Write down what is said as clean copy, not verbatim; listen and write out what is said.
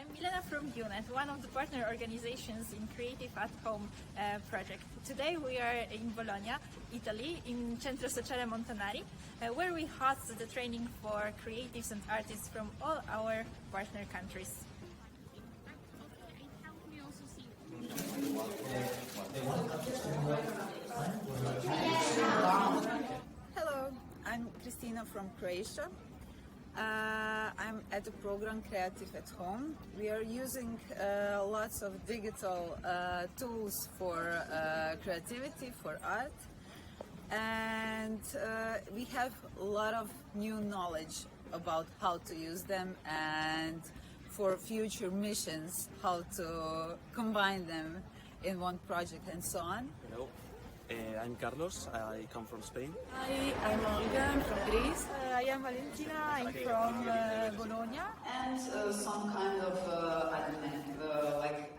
I'm Milena from UNET, one of the partner organizations in Creative at Home project. Today we are in Bologna, Italy, in Centro Sociale Montanari, where we host the training for creatives and artists from all our partner countries. Hello, I'm Christina from Croatia. I'm at the program Creative at Home. We are using lots of digital tools for creativity, for art, and we have a lot of new knowledge about how to use them and for future missions, how to combine them in one project and so on. Hello, I'm Carlos, I come from Spain. Hi, I'm Olga, I'm from Greece. I am Valentina, I'm from Bologna. And some kind of, I don't know, like